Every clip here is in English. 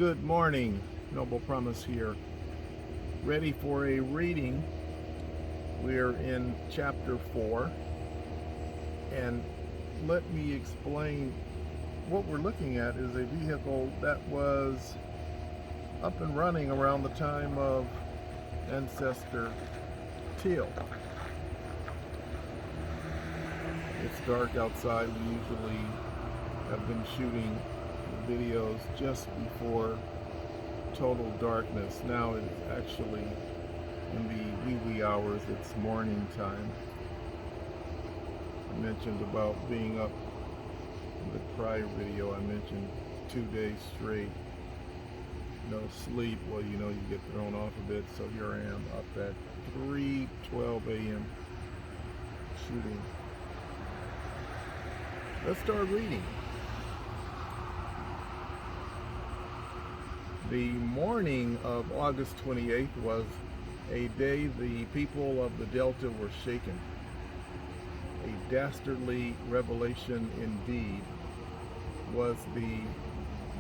Good morning, Noble Promise here. Ready for a reading. We're in chapter 4, and let me explain. What we're looking at is a vehicle that was up and running around the time of ancestor Teal. It's dark outside. We usually have been shooting videos just before total darkness. Now it's actually in the wee hours. It's morning time. I mentioned about being up in the prior video. I mentioned 2 days straight, no sleep. Well, you know, you get thrown off a bit. So here I am up at 3:12 a.m. shooting. Let's start reading. The morning of August 28th was a day the people of the Delta were shaken. A dastardly revelation indeed was the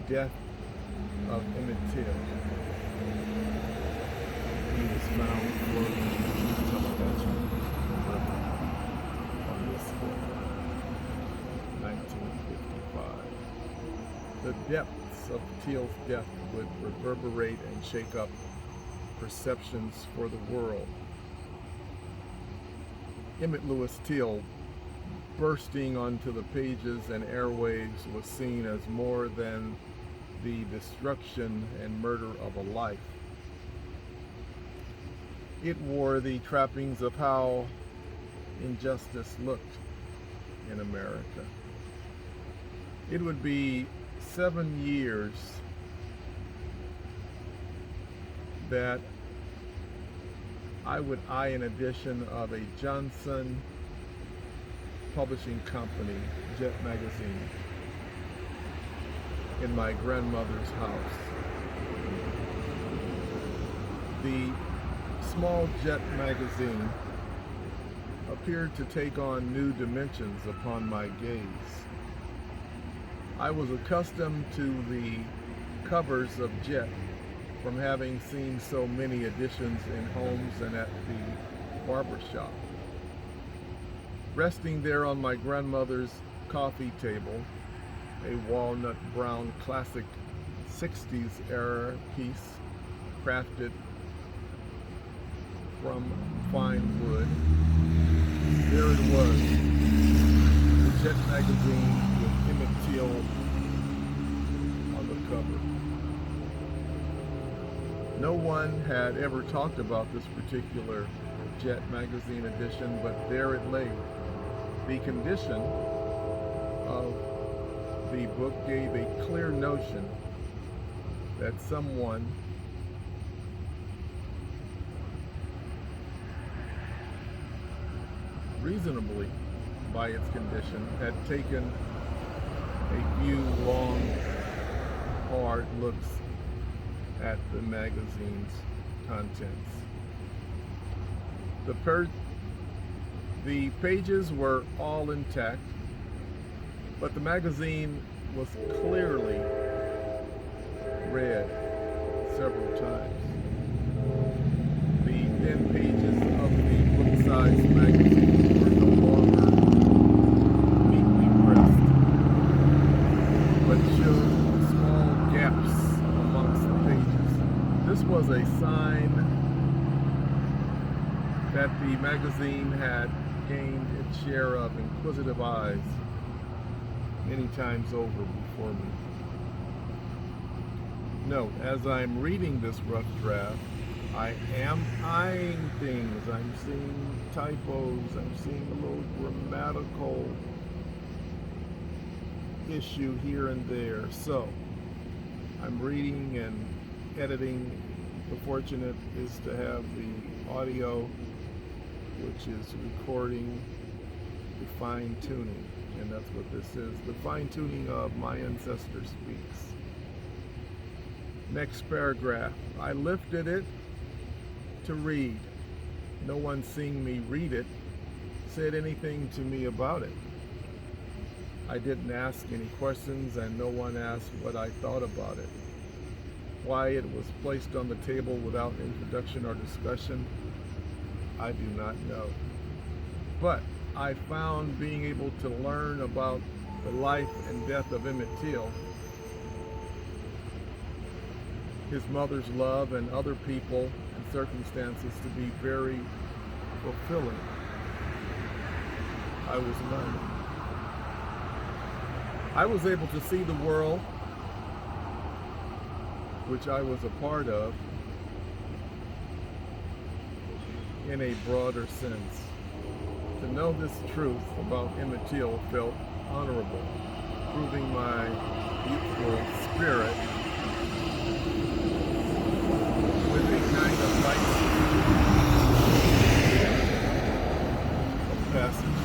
death of Emmett Till. He was found floating in the Caption on this day, 1955. The depths of Teal's death would reverberate and shake up perceptions for the world. Emmett Lewis Till bursting onto the pages and airwaves was seen as more than the destruction and murder of a life. It wore the trappings of how injustice looked in America. It would be 7 years that I would eye an edition of a Johnson publishing company, Jet magazine, in my grandmother's house. The small Jet magazine appeared to take on new dimensions upon my gaze. I was accustomed to the covers of Jet from having seen so many editions in homes and at the barber shop. Resting there on my grandmother's coffee table, a walnut brown classic 60s era piece crafted from fine wood. There it was, the Jet magazine with Emmett Till on the cover. No one had ever talked about this particular Jet magazine edition, but there it lay. The condition of the book gave a clear notion that someone reasonably, by its condition, had taken a few long, hard looks at the magazine's contents. The pages were all intact, but the magazine was clearly read several times. The thin pages of the book-sized magazine were no longer neatly pressed, but showed small gaps amongst the pages. This was a sign that the magazine had gained its share of inquisitive eyes many times over before me. Note, as I'm reading this rough draft, I am eyeing things. I'm seeing typos. I'm seeing a little grammatical issue here and there. So, I'm reading and editing. The fortunate is to have the audio, which is recording the fine-tuning, and that's what this is, the fine-tuning of My Ancestor Speaks. Next paragraph. I lifted it to read. No one seeing me read it said anything to me about it. I didn't ask any questions, and no one asked what I thought about it. Why it was placed on the table without introduction or discussion, I do not know. But I found being able to learn about the life and death of Emmett Till, his mother's love, and other people and circumstances to be very fulfilling. I was learning. I was able to see the world, which I was a part of, in a broader sense. To know this truth about Emmett Till felt honorable, proving my youthful spirit with a kind of light of passage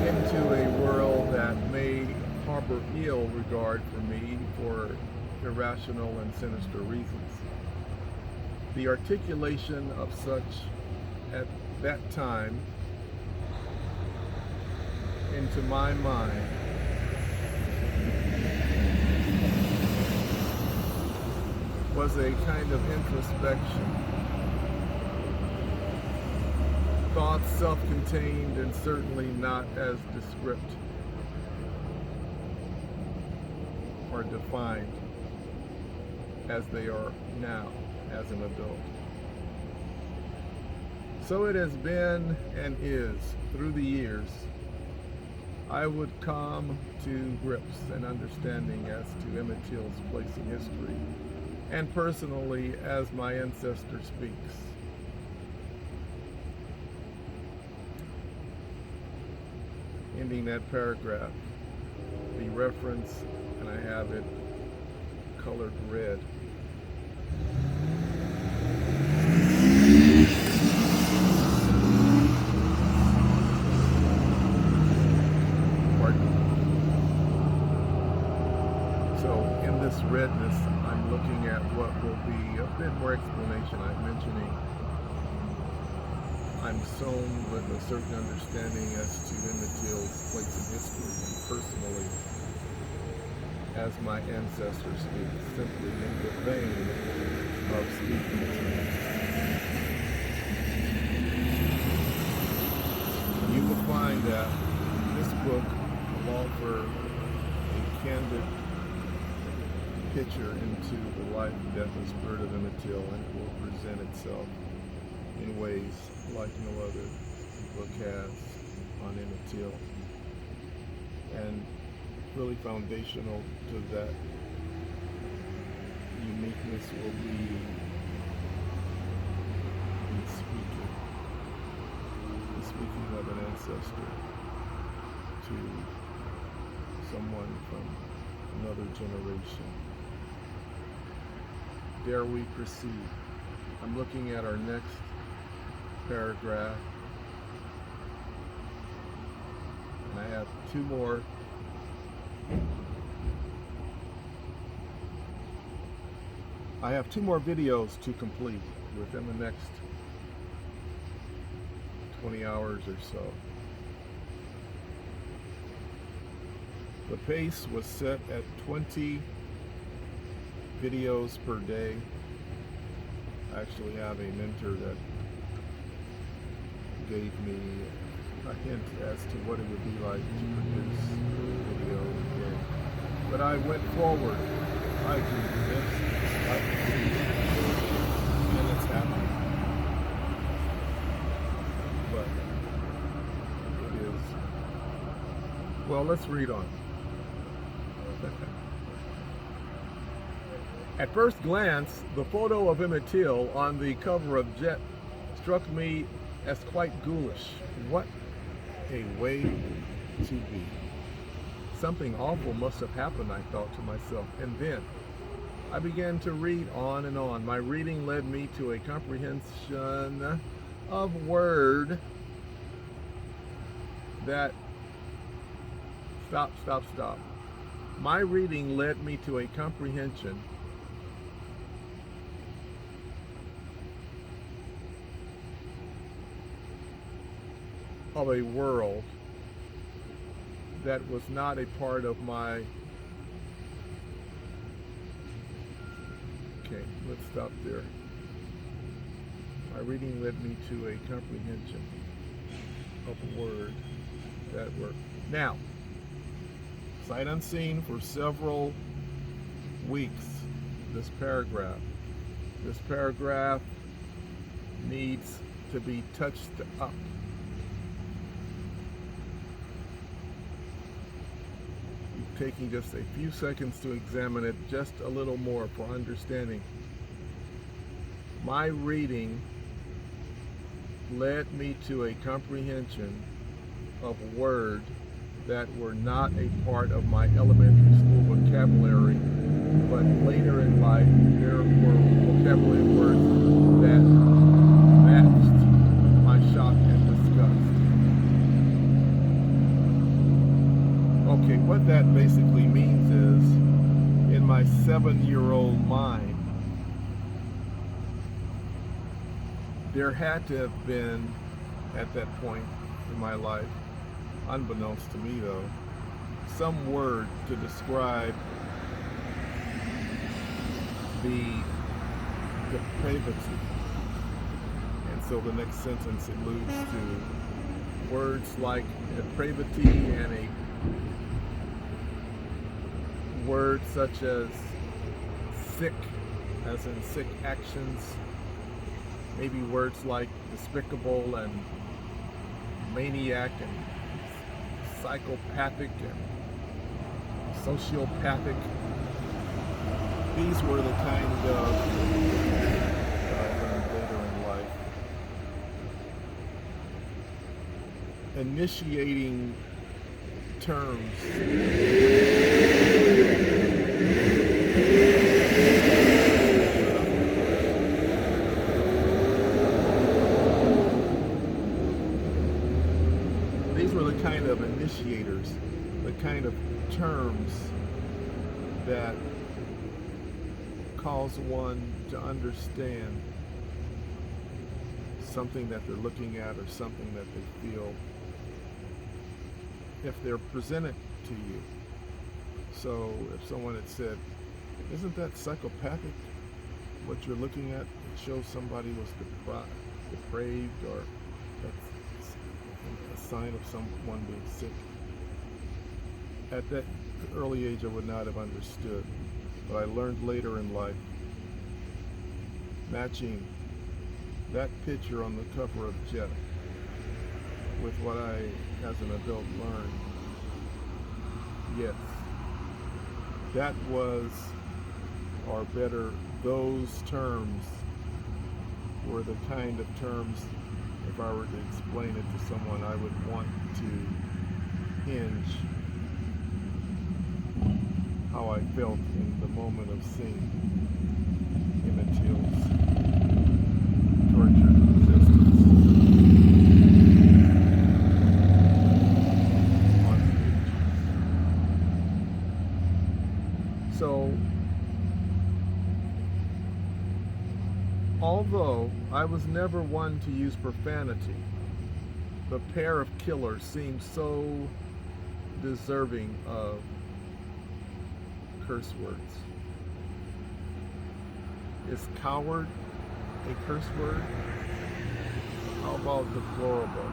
into a world that may harbor ill regard for me for irrational and sinister reasons. The articulation of such at that time into my mind was a kind of introspection. Thoughts self-contained and certainly not as descript or defined as they are now as an adult. So it has been and is through the years. I would come to grips and understanding as to Emmett Till's place in history, and personally as my ancestor speaks. Ending that paragraph, the reference, and I have it colored red. This redness, I'm looking at what will be a bit more explanation. I'm mentioning I'm sown with a certain understanding as to Emmett Till's place in history, and personally as my ancestor speaks, simply in the vein of speaking to me. You will find that this book will offer a candid picture into the life, death, and spirit of Emmett Till, and it will present itself in ways like no other book has on Emmett Till. And really foundational to that uniqueness will be the speaking of an ancestor to someone from another generation. Dare we proceed? I'm looking at our next paragraph, and I have two more. I have two more videos to complete within the next 20 hours or so. The pace was set at 20 videos per day. I actually have a mentor that gave me a hint as to what it would be like to produce a video a day. But I went forward. I do this, I do, and it's happening. But it is. Well, let's read on. At first glance, the photo of Emmett Till on the cover of Jet struck me as quite ghoulish. What a way to be. Something awful must have happened, I thought to myself, and then I began to read on and on. My reading led me to a comprehension of word that... Stop. My reading led me to a comprehension of a world that was not a part of my... Okay, let's stop there. My reading led me to a comprehension of a word that were... Now, sight unseen for several weeks, this paragraph needs to be touched up. Taking just a few seconds to examine it just a little more for understanding. My reading led me to a comprehension of words that were not a part of my elementary school vocabulary, but later in life there were vocabulary words that matched my shock and disgust. Okay, what that basically means is, in my 7-year-old mind, there had to have been, at that point in my life, unbeknownst to me though, some word to describe the depravity. And so the next sentence alludes to words like depravity and a word such as sick, as in sick actions, maybe words like despicable and maniac and psychopathic and sociopathic. These were the kind of that I learned later in life. Initiating terms. These were the kind of initiators, the kind of terms that cause one to understand something that they're looking at or something that they feel if they're presented to you. So if someone had said, isn't that psychopathic, what you're looking at? It shows somebody was depraved, or that's a sign of someone being sick. At that early age I would not have understood, but I learned later in life, matching that picture on the cover of Jet with what I, as an adult, learned. Yes, that was, or better, those terms were the kind of terms, if I were to explain it to someone, I would want to hinge how I felt in the moment of seeing Emmett Till's tortured existence on stage. So, although I was never one to use profanity, the pair of killers seemed so deserving of curse words. Is coward a curse word? How about deplorable?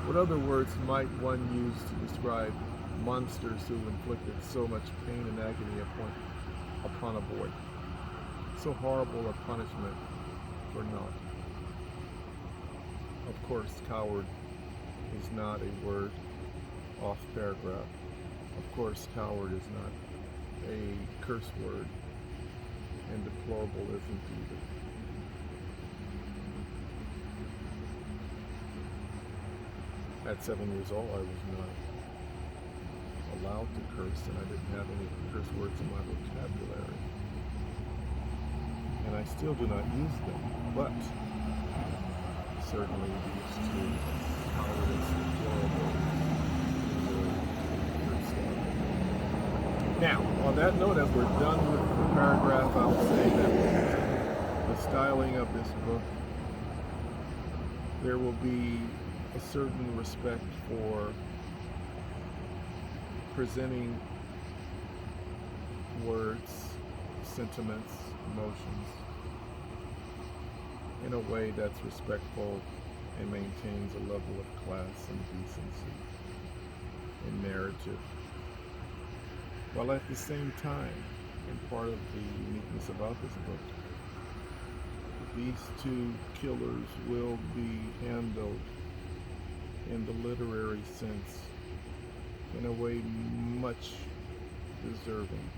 What other words might one use to describe monsters who inflicted so much pain and agony upon a boy? So horrible a punishment for naught. Of course, coward is not a word off paragraph. Of course, coward is not a curse word, and deplorable isn't either. At 7 years old, I was not allowed to curse, and I didn't have any curse words in my vocabulary. And I still do not use them, but certainly used to cowardice, deplorable, Now, on that note, as we're done with the paragraph, I'll say that the styling of this book, there will be a certain respect for presenting words, sentiments, emotions in a way that's respectful and maintains a level of class and decency in narrative, while at the same time, and part of the uniqueness about this book, these two killers will be handled in the literary sense in a way much deserving.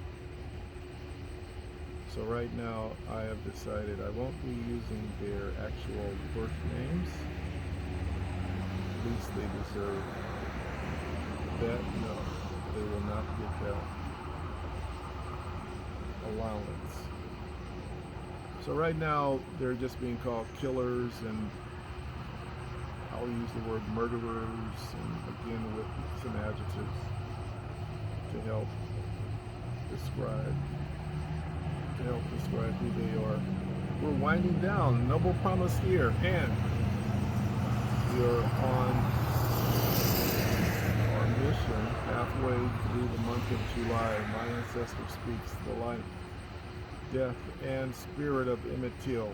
So right now I have decided I won't be using their actual birth names. At least they deserve that. No, they will not get that allowance. So right now they're just being called killers, and I'll use the word murderers, and again with some adjectives to help describe who they are. We're winding down. Noble promise here, and we are on our mission halfway through the month of July. My ancestor speaks the life, death, and spirit of Emmett Till.